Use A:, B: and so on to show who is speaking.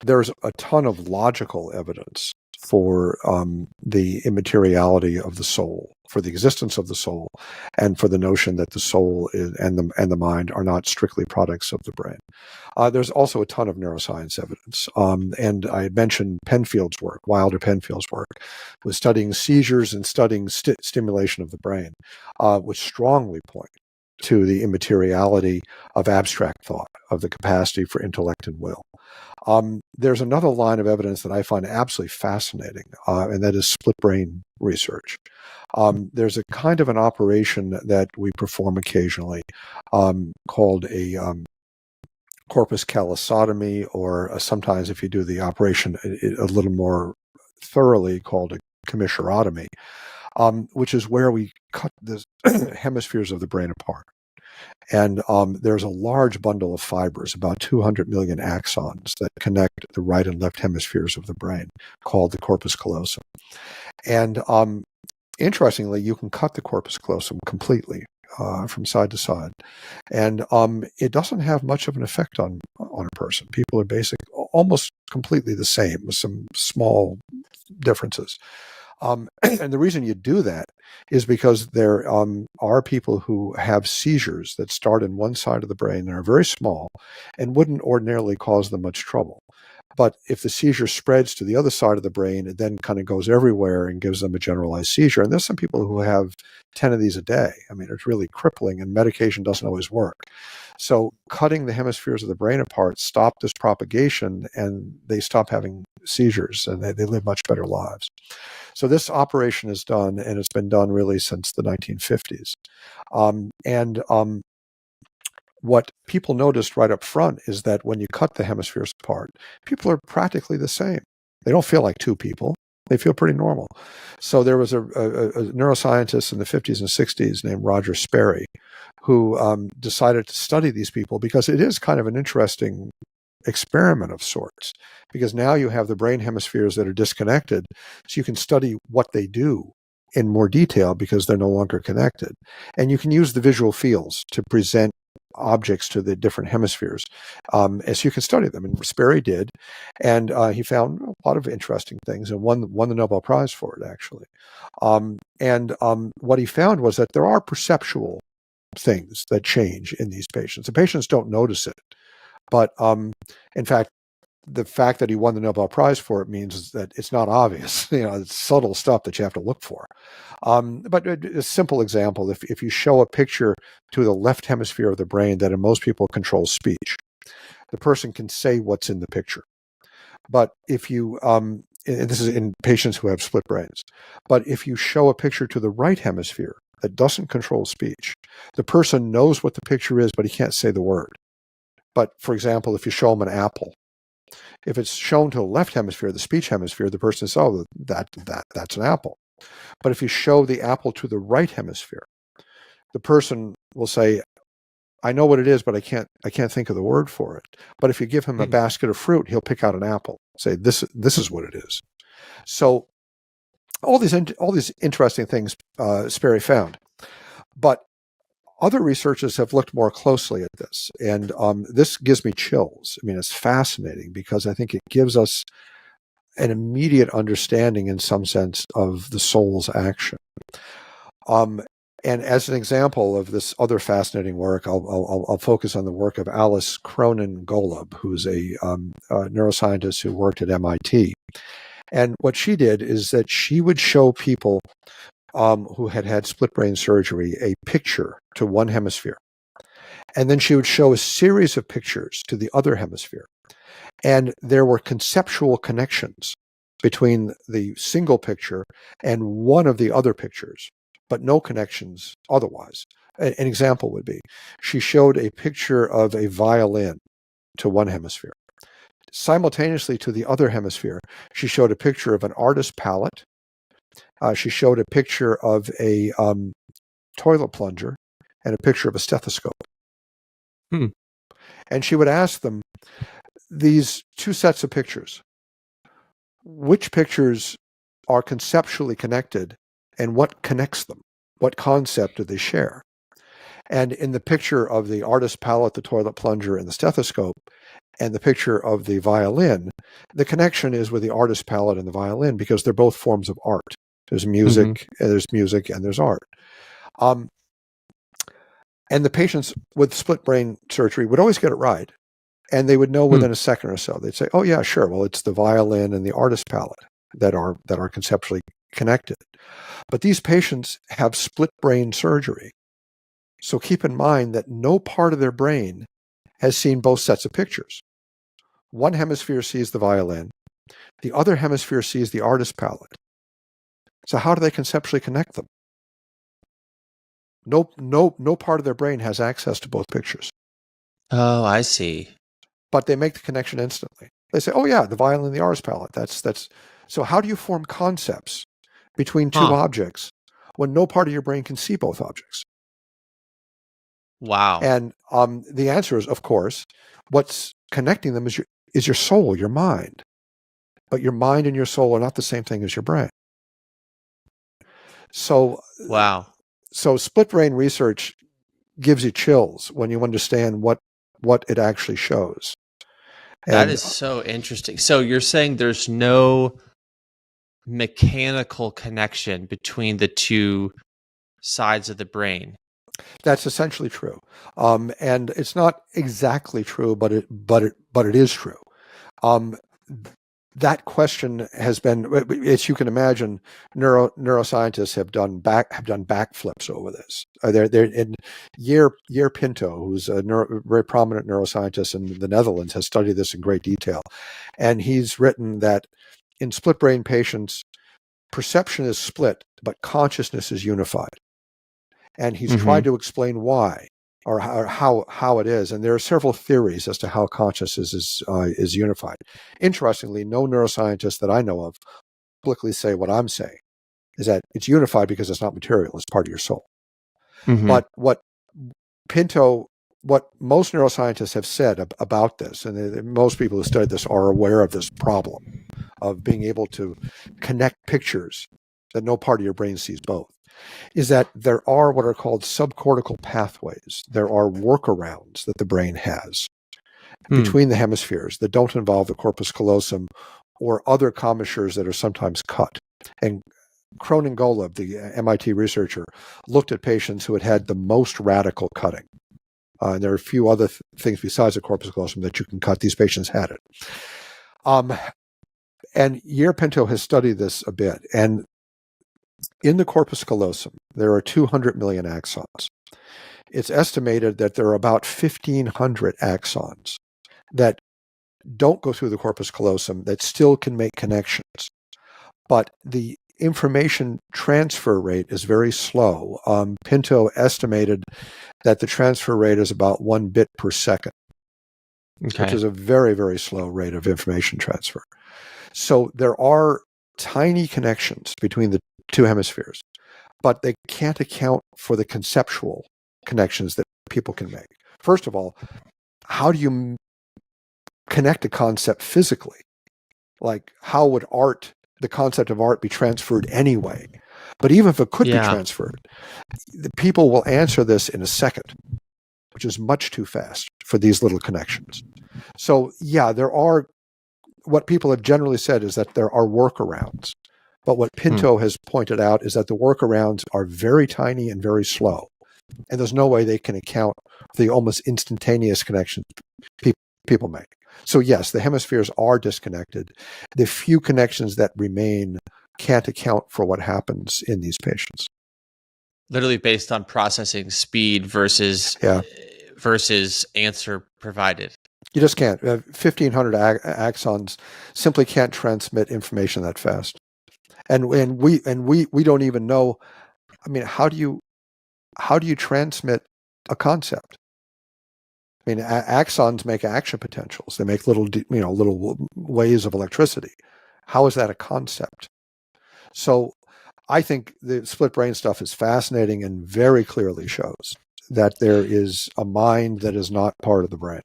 A: there's a ton of logical evidence for the immateriality of the soul, for the existence of the soul, and for the notion that the soul and the mind are not strictly products of the brain. There's also a ton of neuroscience evidence, and I had mentioned Penfield's work, Wilder Penfield's work, with studying seizures and studying stimulation of the brain, which strongly point to the immateriality of abstract thought, of the capacity for intellect and will. There's another line of evidence that I find absolutely fascinating, and that is split brain research. There's a kind of an operation that we perform occasionally called a corpus callosotomy, or sometimes if you do the operation a little more thoroughly, called a commissurotomy, which is where we cut the hemispheres of the brain apart. And there's a large bundle of fibers, about 200 million axons, that connect the right and left hemispheres of the brain, called the corpus callosum. And interestingly, you can cut the corpus callosum completely from side to side. And it doesn't have much of an effect on a person. People are almost completely the same, with some small differences. And the reason you do that is because there are people who have seizures that start in one side of the brain and are very small and wouldn't ordinarily cause them much trouble. But if the seizure spreads to the other side of the brain, it then kind of goes everywhere and gives them a generalized seizure. And there's some people who have 10 of these a day. I mean, it's really crippling, and medication doesn't always work. So cutting the hemispheres of the brain apart stopped this propagation, and they stop having seizures, and they live much better lives. So this operation is done, and it's been done really since the 1950s. What people noticed right up front is that when you cut the hemispheres apart, people are practically the same. They don't feel like two people. They feel pretty normal. So there was a neuroscientist in the 50s and 60s named Roger Sperry who decided to study these people, because it is kind of an interesting experiment of sorts, because now you have the brain hemispheres that are disconnected, so you can study what they do in more detail because they're no longer connected. And you can use the visual fields to present objects to the different hemispheres as you can study them. And Sperry did, and he found a lot of interesting things, and won the Nobel Prize for it, actually. What he found was that there are perceptual things that change in these patients. The patients don't notice it, but in fact, the fact that he won the Nobel Prize for it means that it's not obvious. It's subtle stuff that you have to look for. But a simple example, if you show a picture to the left hemisphere of the brain that in most people controls speech, the person can say what's in the picture. But if you, and this is in patients who have split brains, but if you show a picture to the right hemisphere that doesn't control speech, the person knows what the picture is, but he can't say the word. But for example, if you show them an apple, if it's shown to the left hemisphere, the speech hemisphere, the person says, "Oh, that's an apple." But if you show the apple to the right hemisphere, the person will say, "I know what it is, but I can't think of the word for it." But if you give him a basket of fruit, he'll pick out an apple, say, "This is what it is." So all these interesting things Sperry found, but other researchers have looked more closely at this, and this gives me chills. I mean, it's fascinating because I think it gives us an immediate understanding, in some sense, of the soul's action. And as an example of this other fascinating work, I'll focus on the work of Alice Cronin-Golomb, who's a neuroscientist who worked at MIT. And what she did is that she would show people who had split brain surgery a picture to one hemisphere. And then she would show a series of pictures to the other hemisphere. And there were conceptual connections between the single picture and one of the other pictures, but no connections otherwise. An example would be, she showed a picture of a violin to one hemisphere. Simultaneously to the other hemisphere, she showed a picture of an artist's palette. She showed a picture of a toilet plunger and a picture of a stethoscope. And she would ask them, these two sets of pictures, which pictures are conceptually connected and what connects them? What concept do they share? And in the picture of the artist's palette, the toilet plunger, and the stethoscope, and the picture of the violin, the connection is with the artist palette and the violin because they're both forms of art. There's music, and there's art. And the patients with split brain surgery would always get it right. And they would know within a second or so. They'd say, oh, yeah, sure. Well, it's the violin and the artist palette that are conceptually connected. But these patients have split brain surgery. So keep in mind that no part of their brain has seen both sets of pictures. One hemisphere sees the violin. The other hemisphere sees the artist palette. So how do they conceptually connect them? No part of their brain has access to both pictures.
B: Oh, I see.
A: But they make the connection instantly. They say, oh yeah, the violin and the artist palette. That's so how do you form concepts between two objects when no part of your brain can see both objects?
B: Wow.
A: And the answer is, of course, what's connecting them is your soul, your mind. But your mind and your soul are not the same thing as your brain. So
B: wow.
A: So split brain research gives you chills when you understand what it actually shows.
B: That is so interesting. So you're saying there's no mechanical connection between the two sides of the brain.
A: That's essentially true, and it's not exactly true, but it is true. That question has been, as you can imagine, neuroscientists have done backflips over this. They're in Geir Pinto, who's a very prominent neuroscientist in the Netherlands, has studied this in great detail, and he's written that in split brain patients, perception is split, but consciousness is unified. And he's tried to explain why or how it is. And there are several theories as to how consciousness is unified. Interestingly, no neuroscientists that I know of publicly say what I'm saying, is that it's unified because it's not material, it's part of your soul. But what most neuroscientists have said about this, and most people who studied this are aware of this problem of being able to connect pictures that no part of your brain sees both, is that there are what are called subcortical pathways. There are workarounds that the brain has between the hemispheres that don't involve the corpus callosum or other commissures that are sometimes cut. And Cronin-Golomb, the MIT researcher, looked at patients who had the most radical cutting. And there are a few other things besides the corpus callosum that you can cut. These patients had it. And Geir Pinto has studied this a bit. And in the corpus callosum, there are 200 million axons. It's estimated that there are about 1,500 axons that don't go through the corpus callosum that still can make connections. But the information transfer rate is very slow. Pinto estimated that the transfer rate is about 1 bit per second, which is a very, very slow rate of information transfer. So there are tiny connections between the two hemispheres, but they can't account for the conceptual connections that people can make. First of all, how do you connect a concept physically? Like, how would the concept of art be transferred anyway? But even if it could be transferred, the people will answer this in a second, which is much too fast for these little connections. So yeah, what people have generally said is that there are workarounds. But what Pinto has pointed out is that the workarounds are very tiny and very slow. And there's no way they can account for the almost instantaneous connections people make. So yes, the hemispheres are disconnected. The few connections that remain can't account for what happens in these patients.
B: Literally based on processing speed versus answer provided.
A: You just can't. 1,500 axons simply can't transmit information that fast. And we don't even know. I mean, how do you transmit a concept? I mean, axons make action potentials. They make little waves of electricity. How is that a concept? So I think the split brain stuff is fascinating and very clearly shows that there is a mind that is not part of the brain.